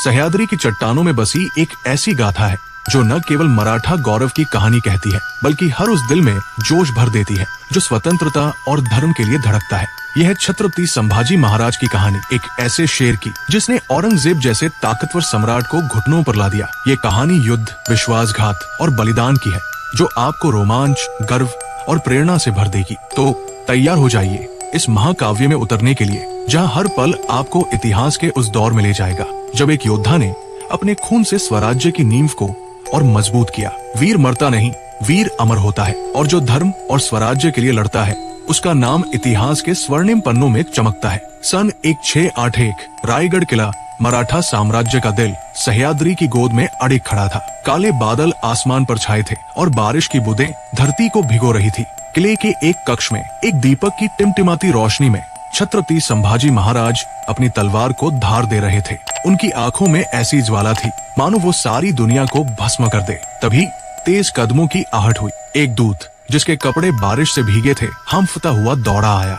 सह्याद्री की चट्टानों में बसी एक ऐसी गाथा है जो न केवल मराठा गौरव की कहानी कहती है बल्कि हर उस दिल में जोश भर देती है जो स्वतंत्रता और धर्म के लिए धड़कता है। यह है छत्रपति संभाजी महाराज की कहानी, एक ऐसे शेर की जिसने औरंगजेब जैसे ताकतवर सम्राट को घुटनों पर ला दिया। ये कहानी युद्ध, विश्वासघात और बलिदान की है जो आपको रोमांच, गर्व और प्रेरणा से भर देगी। तो तैयार हो जाइए इस महाकाव्य में उतरने के लिए जहाँ हर पल आपको इतिहास के उस दौर में ले जाएगा जब एक योद्धा ने अपने खून से स्वराज्य की नींव को और मजबूत किया। वीर मरता नहीं, वीर अमर होता है और जो धर्म और स्वराज्य के लिए लड़ता है उसका नाम इतिहास के स्वर्णिम पन्नों में चमकता है। सन 1681 रायगढ़ किला मराठा साम्राज्य का दिल सह्याद्री की गोद में अड़िग खड़ा था। काले बादल आसमान पर छाए थे और बारिश की बूंदें धरती को भिगो रही थी। किले के एक कक्ष में एक दीपक की टिमटिमाती रोशनी में छत्रपति संभाजी महाराज अपनी तलवार को धार दे रहे थे। उनकी आंखों में ऐसी ज्वाला थी मानो वो सारी दुनिया को भस्म कर दे। तभी तेज कदमों की आहट हुई। एक दूत जिसके कपड़े बारिश से भीगे थे हम्फता हुआ दौड़ा आया।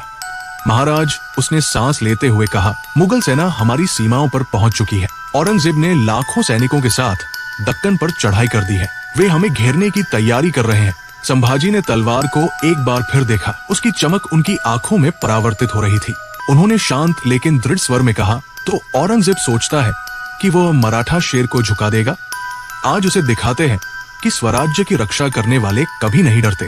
महाराज, उसने सांस लेते हुए कहा, मुगल सेना हमारी सीमाओं पर पहुंच चुकी है। औरंगजेब ने लाखों सैनिकों के साथ दक्कन पर चढ़ाई कर दी है। वे हमें घेरने की तैयारी कर रहे हैं। संभाजी ने तलवार को एक बार फिर देखा। उसकी चमक उनकी आंखों में परावर्तित हो रही थी। उन्होंने शांत लेकिन दृढ़ स्वर में कहा, तो औरंगजेब सोचता है कि वो मराठा शेर को झुका देगा। आज उसे दिखाते हैं कि स्वराज्य की रक्षा करने वाले कभी नहीं डरते।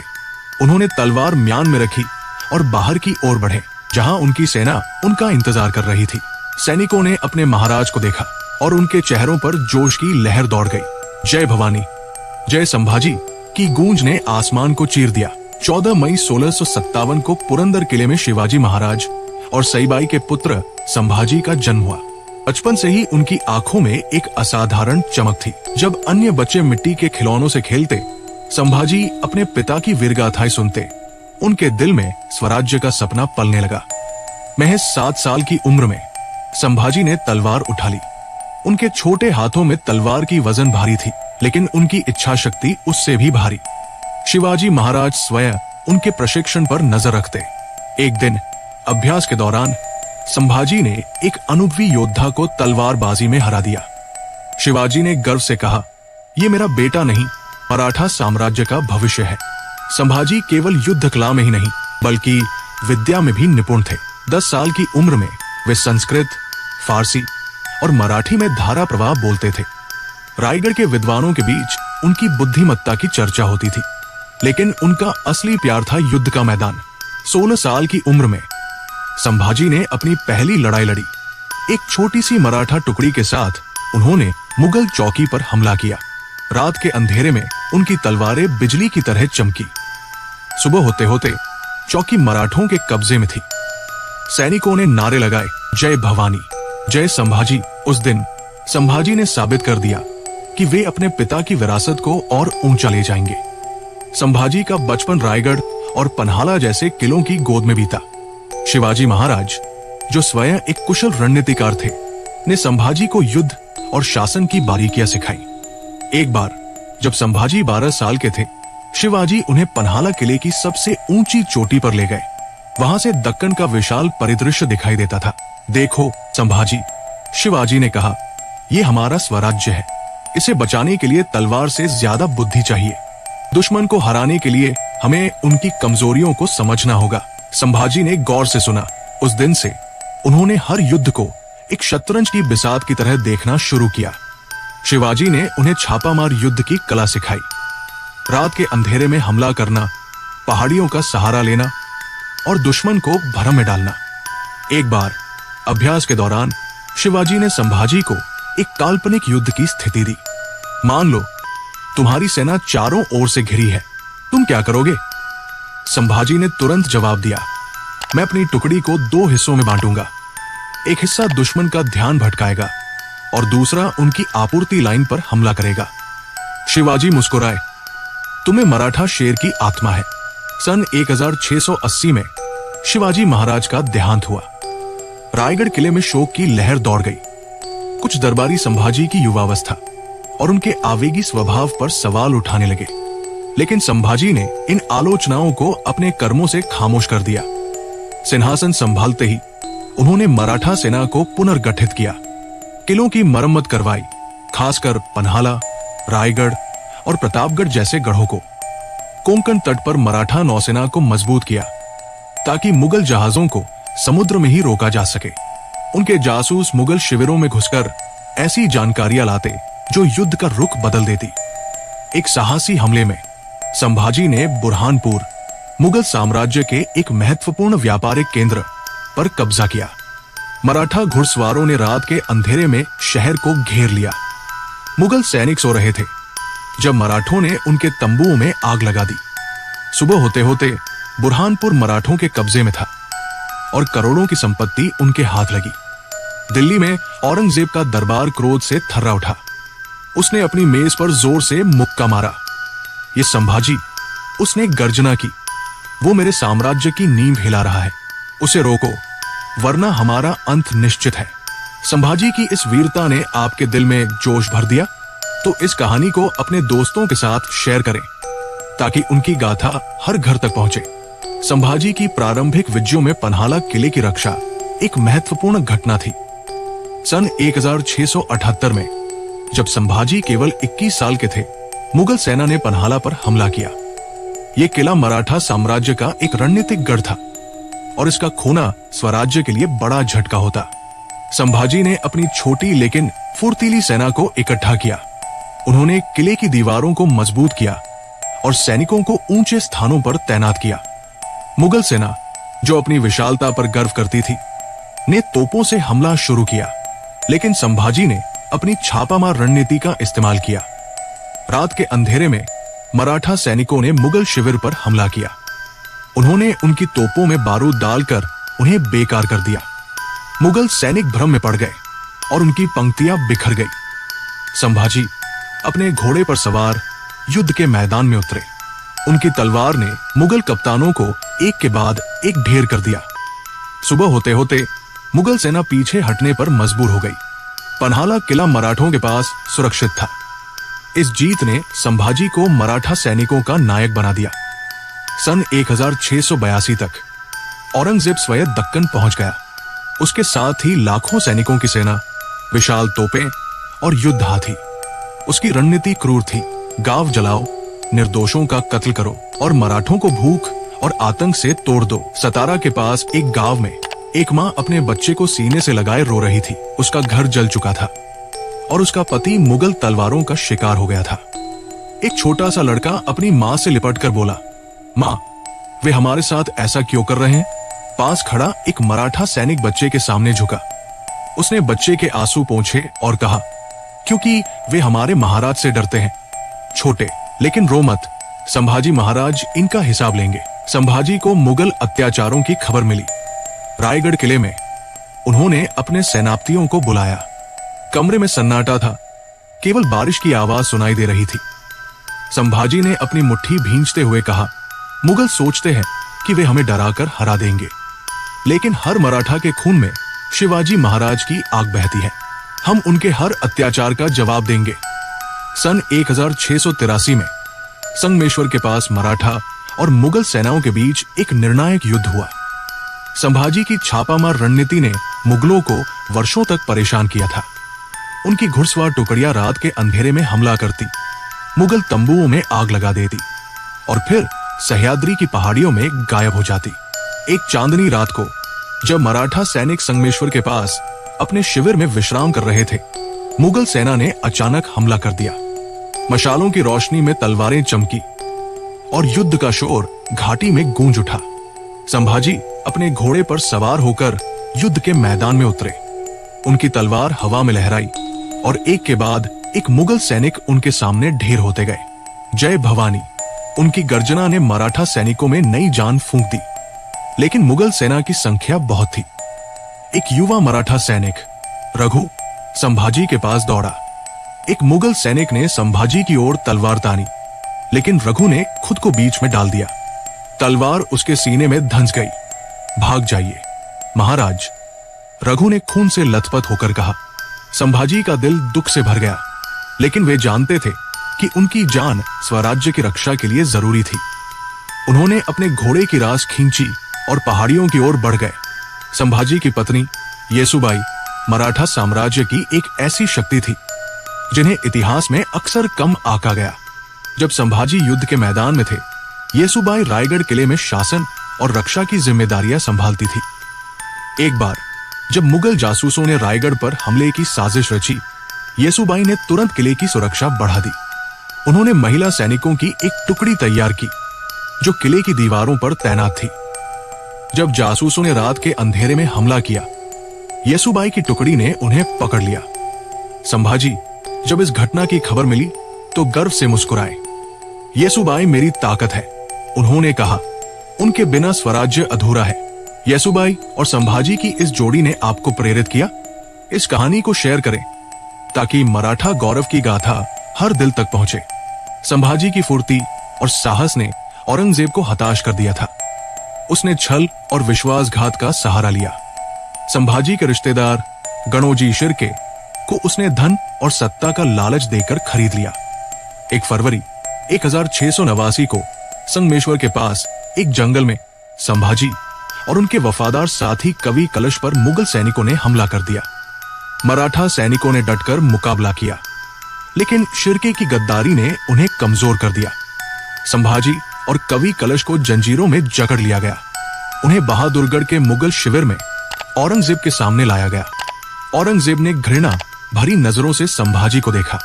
उन्होंने तलवार म्यान में रखी और बाहर की ओर बढ़े जहां उनकी सेना उनका इंतजार कर रही थी। सैनिकों ने अपने महाराज को देखा और उनके चेहरों पर जोश की लहर दौड़ गई। जय भवानी, जय संभाजी की गूंज ने आसमान को चीर दिया। 14 मई 1657 को पुरंदर किले में शिवाजी महाराज और सईबाई के पुत्र संभाजी का जन्म हुआ। बचपन से ही उनकी आंखों में एक असाधारण चमक थी। जब अन्य बच्चे मिट्टी के खिलौनों से खेलते, संभाजी अपने पिता की वीरगाथाएं सुनते। उनके दिल में स्वराज्य का सपना पलने लगा। महज 7 साल की उम्र में संभाजी ने तलवार उठा ली। उनके छोटे हाथों में तलवार की वजन भारी थी, लेकिन उनकी इच्छा शक्ति उससे भी भारी। शिवाजी महाराज स्वयं उनके प्रशिक्षण पर नजर रखते। एक दिन अभ्यास के दौरान संभाजी ने एक अनुभवी योद्धा को तलवारबाजी में हरा दिया। शिवाजी ने गर्व से कहा, ये मेरा बेटा नहीं, मराठा साम्राज्य का भविष्य है। संभाजी केवल युद्ध कला में ही नहीं बल्कि विद्या में भी निपुण थे। 10 साल की उम्र में वे संस्कृत, फारसी और मराठी में धारा प्रवाह बोलते थे। रायगढ़ के विद्वानों के बीच उनकी बुद्धिमत्ता की चर्चा होती थी, लेकिन उनका असली प्यार था युद्ध का मैदान। 16 साल की उम्र में संभाजी ने अपनी पहली लड़ाई लड़ी। एक छोटी सी मराठा टुकड़ी के साथ उन्होंने मुगल चौकी पर हमला किया। रात के अंधेरे में उनकी तलवारें बिजली की तरह चमकी। सुबह होते होते चौकी मराठों के कब्जे में थी। सैनिकों ने नारे लगाए, जय भवानी, जय संभाजी। उस दिन संभाजी ने साबित कर दिया कि वे अपने पिता की विरासत को और ऊंचा ले जाएंगे। संभाजी का बचपन रायगढ़ और पन्हाला जैसे किलों की गोद में बीता। शिवाजी महाराज, जो स्वयं एक कुशल रणनीतिकार थे, ने संभाजी को युद्ध और शासन की बारीकियां सिखाई। एक बार जब संभाजी 12 साल के थे, शिवाजी उन्हें पन्हाला किले की सबसे ऊंची चोटी पर ले गए। वहां से दक्कन का विशाल परिदृश्य दिखाई देता था। देखो संभाजी, शिवाजी ने कहा, ये हमारा स्वराज्य है। इसे बचाने के लिए तलवार से ज्यादा बुद्धि चाहिए। दुश्मन को हराने के लिए हमें उनकी कमजोरियों को समझना होगा। संभाजी ने गौर से सुना। उस दिन से उन्होंने हर युद्ध को एक शतरंज की बिसात की तरह देखना शुरू किया। शिवाजी ने उन्हें छापामार युद्ध की कला सिखाई। रात के अंधेरे में हमला करना, पहाड़ियों का सहारा लेना और दुश्मन को भरम में डालना। एक बार अभ्यास के दौरान शिवाजी ने संभाजी को एक काल्पनिक युद्ध की स्थिति दी। मान लो तुम्हारी सेना चारों ओर से घिरी है, तुम क्या करोगे? संभाजी ने तुरंत जवाब दिया, मैं अपनी टुकड़ी को 2 हिस्सों में बांटूंगा। एक हिस्सा दुश्मन का ध्यान भटकाएगा और दूसरा उनकी आपूर्ति लाइन पर हमला करेगा। शिवाजी मुस्कुराए, तुम्हें मराठा शेर की आत्मा है। सन 1680 में शिवाजी महाराज का देहांत हुआ। रायगढ़ किले में शोक की लहर दौड़ गई। कुछ दरबारी संभाजी की युवावस्था और उनके आवेगी स्वभाव पर सवाल उठाने लगे, लेकिन संभाजी ने इन आलोचनाओं को अपने कर्मों से खामोश कर दिया। सिंहासन संभालते ही उन्होंने मराठा सेना को पुनर्गठित किया। किलों की मरम्मत करवाई, खासकर पन्हाला, रायगढ़ और प्रतापगढ़ जैसे गढ़ों को। कोंकण तट पर मराठा नौसेना को मजबूत किया ताकि मुगल जहाजों को समुद्र में ही रोका जा सके। उनके जासूस मुगल शिविरों में घुसकर ऐसी जानकारियां लाते जो युद्ध का रुख बदल देती। एक साहसी हमले में संभाजी ने बुरहानपुर, मुगल साम्राज्य के एक महत्वपूर्ण व्यापारिक केंद्र पर कब्जा किया। मराठा घुड़सवारों ने रात के अंधेरे में शहर को घेर लिया। मुगल सैनिक सो रहे थे जब मराठों ने उनके तंबुओं में आग लगा दी। सुबह होते होते बुरहानपुर मराठों के कब्जे में था और करोड़ों की संपत्ति उनके हाथ लगी। दिल्ली में औरंगजेब का दरबार क्रोध से थर्रा उठा। उसने अपनी मेज पर जोर से मुक्का मारा। ये संभाजी, उसने गर्जना की, वो मेरे साम्राज्य की नींव हिला रहा है, उसे रोको वरना हमारा अंत निश्चित है। संभाजी की इस वीरता ने आपके दिल में जोश भर दिया तो इस कहानी को अपने दोस्तों के साथ शेयर करें ताकि उनकी गाथा हर घर तक पहुंचे। संभाजी की प्रारंभिक विजयों में पन्हाला किले की रक्षा एक महत्वपूर्ण घटना थी। सन 1678 में जब संभाजी केवल 21 साल के थे, मुगल सेना ने पन्हाला पर हमला किया। यह किला मराठा साम्राज्य का एक रणनीतिक गढ़ था और इसका खोना स्वराज्य के लिए बड़ा झटका होता। संभाजी ने अपनी छोटी लेकिन फुर्तीली सेना को इकट्ठा किया। उन्होंने किले की दीवारों को मजबूत किया और सैनिकों को ऊंचे स्थानों पर तैनात किया। मुगल सेना, जो अपनी विशालता पर गर्व करती थी, ने तोपों से हमला शुरू किया, लेकिन संभाजी ने अपनी छापामार रणनीति का इस्तेमाल किया। रात के अंधेरे में मराठा सैनिकों ने मुगल शिविर पर हमला किया। उन्होंने उनकी तोपों में बारूद डालकर उन्हें बेकार कर दिया। मुगल सैनिक भ्रम में पड़ गए और उनकी पंक्तियां बिखर गई। संभाजी अपने घोड़े पर सवार युद्ध के मैदान में उतरे। उनकी तलवार ने मुगल कप्तानों को एक के बाद एक ढेर कर दिया। सुबह होते होते मुगल सेना पीछे हटने पर मजबूर हो गई। पन्हाला किला मराठों के पास सुरक्षित था। इस जीत ने संभाजी को मराठा सैनिकों का नायक बना दिया। सन 1682 तक औरंगजेब स्वयं दक्कन पहुंच गया। उसके साथ ही लाखों सैनिकों की सेना, विशाल तोपें और युद्ध हाथी। उसकी रणनीति क्रूर थी, गांव जलाओ, निर्दोषों का कत्ल करो और मराठों को भूख और आतंक से तोड़ दो। सतारा के पास एक गांव में एक माँ अपने बच्चे को सीने से लगाए रो रही थी। उसका घर जल चुका था और उसका पति मुगल तलवारों का शिकार हो गया था। एक छोटा सा लड़का अपनी माँ से लिपटकर बोला, माँ, वे हमारे साथ ऐसा क्यों कर रहे हैं? पास खड़ा एक मराठा सैनिक बच्चे के सामने झुका। उसने बच्चे के आंसू पोंछे और कहा, क्योंकि वे हमारे महाराज से डरते हैं। छोटे, लेकिन रो मत, संभाजी महाराज इनका हिसाब लेंगे। संभाजी को मुगल अत्याचारों की खबर मिली। रायगढ़ किले में उन्होंने अपने सेनापतियों को बुलाया। कमरे में सन्नाटा था, केवल बारिश की आवाज सुनाई दे रही थी। संभाजी ने अपनी मुट्ठी भींचते हुए कहा, मुगल सोचते हैं कि वे हमें डराकर हरा देंगे, लेकिन हर मराठा के खून में शिवाजी महाराज की आग बहती है। हम उनके हर अत्याचार का जवाब देंगे। सन 1683 में संगमेश्वर के पास मराठा और मुगल सेनाओं के बीच एक निर्णायक युद्ध हुआ। संभाजी की छापामार रणनीति ने मुगलों को वर्षों तक परेशान किया था। उनकी घुड़सवार टुकड़ियां रात के अंधेरे में हमला करती, मुगल तंबुओं में आग लगा देती और फिर सह्याद्री की पहाड़ियों में गायब हो जाती। एक चांदनी रात को जब मराठा सैनिक संगमेश्वर के पास अपने शिविर में विश्राम कर रहे थे, मुगल सेना ने अचानक हमला कर दिया। मशालों की रोशनी में तलवारें चमकी और युद्ध का शोर घाटी में गूंज उठा। संभाजी अपने घोड़े पर सवार होकर युद्ध के मैदान में उतरे। उनकी तलवार हवा में लहराई और एक के बाद एक मुगल सैनिक उनके सामने ढेर होते गए। जय भवानी, उनकी गर्जना ने मराठा सैनिकों में नई जान फूंक दी। लेकिन मुगल सेना की संख्या बहुत थी। एक युवा मराठा सैनिक रघु संभाजी के पास दौड़ा। एक मुगल सैनिक ने संभाजी की ओर तलवार तानी, लेकिन रघु ने खुद को बीच में डाल दिया। तलवार उसके सीने में धंस गई। भाग जाइए महाराज, रघु ने खून से लथपथ होकर कहा। संभाजी का दिल दुख से भर गया, लेकिन वे जानते थे कि उनकी जान स्वराज्य की रक्षा के लिए जरूरी थी। उन्होंने अपने घोड़े की रास खींची और पहाड़ियों की ओर बढ़ गए। संभाजी की पत्नी येसुबाई मराठा साम्राज्य की एक ऐसी शक्ति थी जिन्हें इतिहास में अक्सर कम आंका गया। जब संभाजी युद्ध के मैदान में थे, येसुबाई रायगढ़ किले में शासन और रक्षा की जिम्मेदारियां संभालती थी। एक बार जब मुगल जासूसों ने रायगढ़ पर हमले की साजिश रची, येसुबाई ने तुरंत किले की सुरक्षा बढ़ा दी। उन्होंने महिला सैनिकों की एक टुकड़ी तैयार की जो किले की दीवारों पर तैनात थी। जब जासूसों ने रात के अंधेरे में हमला किया, येसुबाई की टुकड़ी ने उन्हें पकड़ लिया। संभाजी जब इस घटना की खबर मिली तो गर्व से मुस्कुराए। येसुबाई मेरी ताकत है, उन्होंने कहा। उनके बिना स्वराज्य अधूरा है। येसुबाई और संभाजी की इस जोड़ी ने आपको प्रेरित किया। इस कहानी को शेयर करें ताकि मराठा गौरव की गाथा हर दिल तक पहुंचे। संभाजी की फुर्ती और साहस ने औरंगजेब को हताश कर दिया था। उसने छल और विश्वासघात का सहारा लिया। संभाजी के रिश्तेदार गणोजी शिर्के को उसने धन और सत्ता का लालच देकर खरीद लिया। 1 फरवरी 1689 को संगमेश्वर के पास एक जंगल में संभाजी और उनके वफादार साथी कवि कलश पर मुगल सैनिकों ने हमला कर दिया। मराठा सैनिकों ने डटकर मुकाबला किया, लेकिन शिर्के की गद्दारी ने उन्हें कमजोर कर दिया। संभाजी और कवि कलश को जंजीरों में जकड़ लिया गया। उन्हें बहादुरगढ़ के मुगल शिविर में औरंगजेब के सामने लाया गया। औरंगजेब ने घृणा भरी नजरों से संभाजी को देखा।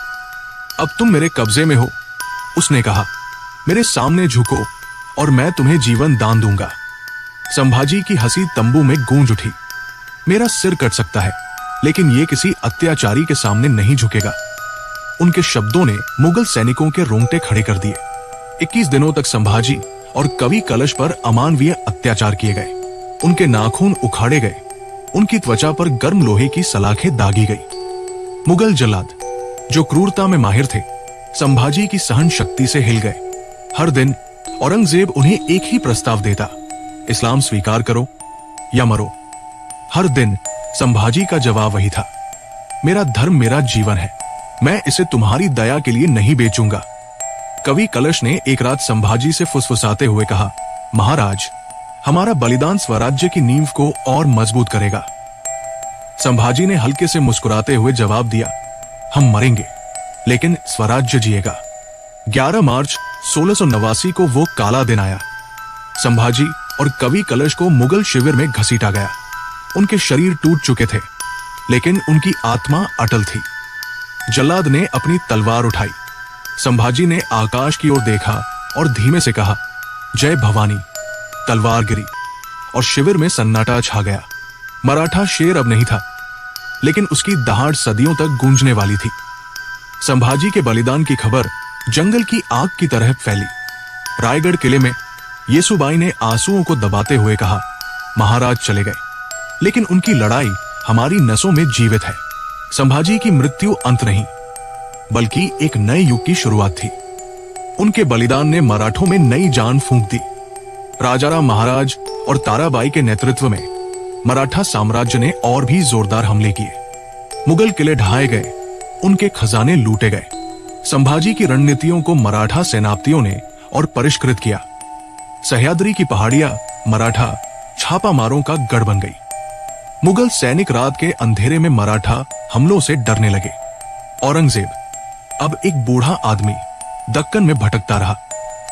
अब तुम मेरे कब्जे में हो, उसने कहा। मेरे सामने झुको और मैं तुम्हें जीवन दान दूंगा। संभाजी की हंसी तंबू में गूंज उठी। मेरा सिर कट सकता है, लेकिन ये किसी अत्याचारी के सामने नहीं झुकेगा। उनके शब्दों ने मुगल सैनिकों के रोंगटे खड़े कर दिए। 21 दिनों तक संभाजी और कवि कलश पर अमानवीय अत्याचार किए गए। उनके नाखून उखाड़े गए, उनकी त्वचा पर गर्म लोहे की सलाखें दागी गई। मुगल जल्लाद जो क्रूरता में माहिर थे, संभाजी की सहन शक्ति से हिल गए। हर दिन औरंगजेब उन्हें एक ही प्रस्ताव देता, इस्लाम स्वीकार करो या मरो। हर दिन संभाजी का जवाब वही था, मेरा धर्म मेरा जीवन है, मैं इसे तुम्हारी दया के लिए नहीं बेचूंगा। कवि कलश ने एक रात संभाजी से फुसफुसाते हुए कहा, महाराज, हमारा बलिदान स्वराज्य की नींव को और मजबूत करेगा। संभाजी ने हल्के से मुस्कुराते हुए जवाब दिया, हम मरेंगे लेकिन स्वराज्य जिएगा। 11 मार्च 1689 को वो काला दिन आया। संभाजी और कवि कलश को मुगल शिविर में घसीटा गया। उनके शरीर टूट चुके थे, लेकिन उनकी आत्मा अटल थी। जल्लाद ने अपनी तलवार उठाई। संभाजी ने आकाश की ओर देखा और धीमे से कहा, जय भवानी। तलवार गिरी और शिविर में सन्नाटा छा गया। मराठा शेर अब नहीं था, लेकिन उसकी दहाड़ सदियों तक गूंजने वाली थी। संभाजी के बलिदान की खबर जंगल की आग की तरह फैली। रायगढ़ किले में येसुबाई ने आंसुओं को दबाते हुए कहा, महाराज चले गए, लेकिन उनकी लड़ाई हमारी नसों में जीवित है। संभाजी की मृत्यु अंत नहीं, बल्कि एक नए युग की शुरुआत थी। उनके बलिदान ने मराठों में नई जान फूंक दी। राजाराम महाराज और ताराबाई के नेतृत्व में मराठा साम्राज्य ने और भी जोरदार हमले किए। मुगल किले ढहाए गए, उनके खजाने लूटे गए। संभाजी की रणनीतियों को मराठा सेनापतियों ने और परिष्कृत किया। सह्याद्री की पहाड़ियां मराठा छापामारों का गढ़ बन गई। मुगल सैनिक रात के अंधेरे में मराठा हमलों से डरने लगे। औरंगजेब अब एक बूढ़ा आदमी दक्कन में भटकता रहा।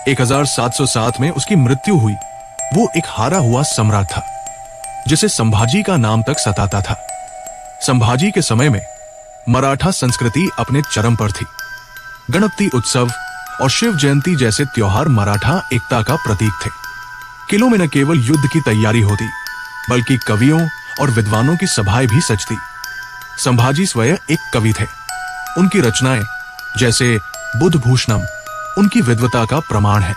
1707 में उसकी मृत्यु हुई। वो एक हारा हुआ सम्राट था, जिसे संभाजी का नाम तक सताता था। संभाजी के समय में मराठा संस्कृति अपने चरम पर थी। गणपति उत्सव और शिव जयंती जैसे त्योहार मराठा एकता का प्रतीक थे। किलों में न केवल युद्ध की तैयारी होती, बल्कि कवियों और विद्वानों की सभाएं भी सजती। संभाजी स्वयं एक कवि थे। उनकी रचनाएं जैसे बुद्धभूषणम उनकी विद्वता का प्रमाण है।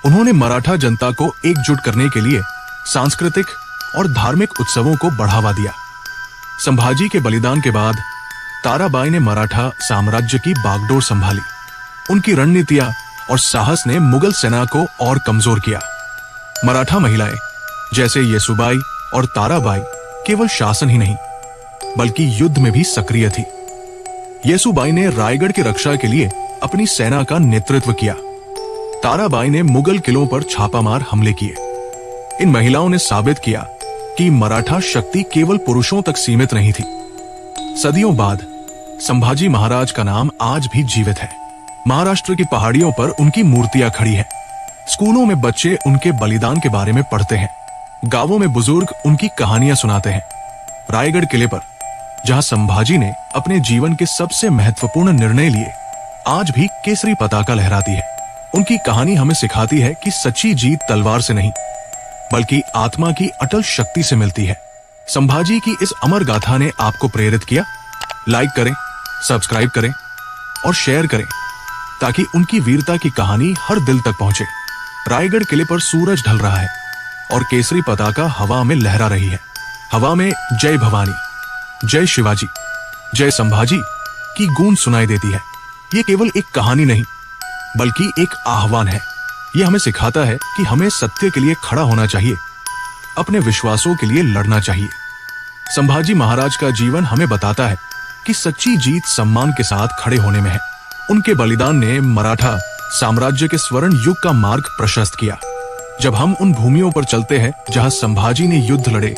उन्होंने मराठा जनता को एकजुट करने के लिए सांस्कृतिक और धार्मिक उत्सवों को बढ़ावा दिया। संभाजी के बलिदान के बाद ताराबाई ने मराठा साम्राज्य की बागडोर संभाली। उनकी रणनीतियां और साहस ने मुगल सेना को और कमजोर किया। मराठा महिलाएं जैसे येसुबाई और ताराबाई केवल शासन ही नहीं, बल्कि युद्ध में भी सक्रिय थी। येसुबाई ने रायगढ़ की रक्षा के लिए अपनी सेना का नेतृत्व किया। ताराबाई ने मुगल किलों पर छापामार हमले किए। इन महिलाओं ने साबित किया कि मराठा शक्ति केवल पुरुषों तक सीमित नहीं थी। सदियों बाद संभाजी महाराज का नाम आज भी जीवित है। महाराष्ट्र की पहाड़ियों पर उनकी मूर्तियां खड़ी हैं। स्कूलों में बच्चे उनके बलिदान के बारे में पढ़ते हैं। गांवों में बुजुर्ग उनकी कहानियां सुनाते हैं। रायगढ़ किले पर, जहां संभाजी ने अपने जीवन के सबसे महत्वपूर्ण निर्णय लिए, आज भी केसरी पताका लहराती है। उनकी कहानी हमें सिखाती है कि सच्ची जीत तलवार से नहीं, बल्कि आत्मा की अटल शक्ति से मिलती है। संभाजी की इस अमर गाथा ने आपको प्रेरित किया? लाइक करें, सब्सक्राइब करें और शेयर करें, ताकि उनकी वीरता की कहानी हर दिल तक पहुंचे। रायगढ़ किले पर सूरज ढल रहा है और केसरी पताका हवा में लहरा रही है। हवा में जय भवानी, जय शिवाजी, जय संभाजी की गूंज सुनाई देती है। ये केवल एक कहानी नहीं, बल्कि एक आह्वान है। ये हमें सिखाता है कि हमें सत्य के लिए खड़ा होना चाहिए, अपने विश्वासों के लिए लड़ना चाहिए। संभाजी महाराज का जीवन हमें बताता है कि सच्ची जीत सम्मान के साथ खड़े होने में है। उनके बलिदान ने मराठा साम्राज्य के स्वर्ण युग का मार्ग प्रशस्त किया। जब हम उन भूमियों पर चलते हैं जहां संभाजी ने युद्ध लड़े,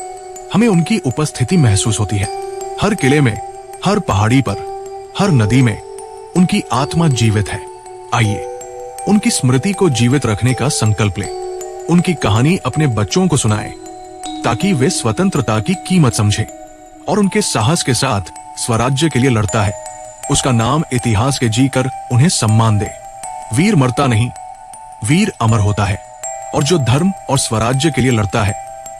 हमें उनकी उपस्थिति महसूस होती है। हर किले में, हर पहाड़ी पर, हर नदी में उनकी आत्मा जीवित है। आइए उनकी स्मृति को जीवित रखने का संकल्प लें। उनकी कहानी अपने बच्चों को सुनाएं, ताकि वे स्वतंत्रता की कीमत समझें और उनके साहस के साथ स्वराज्य के लिए लड़ता है, उसका नाम इतिहास के जीकर उन्हें सम्मान दे। वीर मरता नहीं, वीर अमर होता है, और जो धर्म और स्वराज्य के लिए लड़ता है,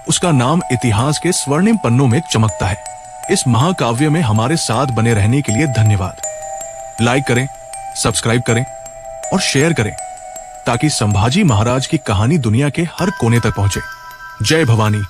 उसका नाम इतिहास के स्वर्णिम पन्नों में चमकता है। इस महाकाव्य में हमारे साथ बने रहने के लिए धन्यवाद। लाइक करें, सब्सक्राइब करें और शेयर करें, ताकि संभाजी महाराज की कहानी दुनिया के हर कोने तक पहुंचे। जय भवानी।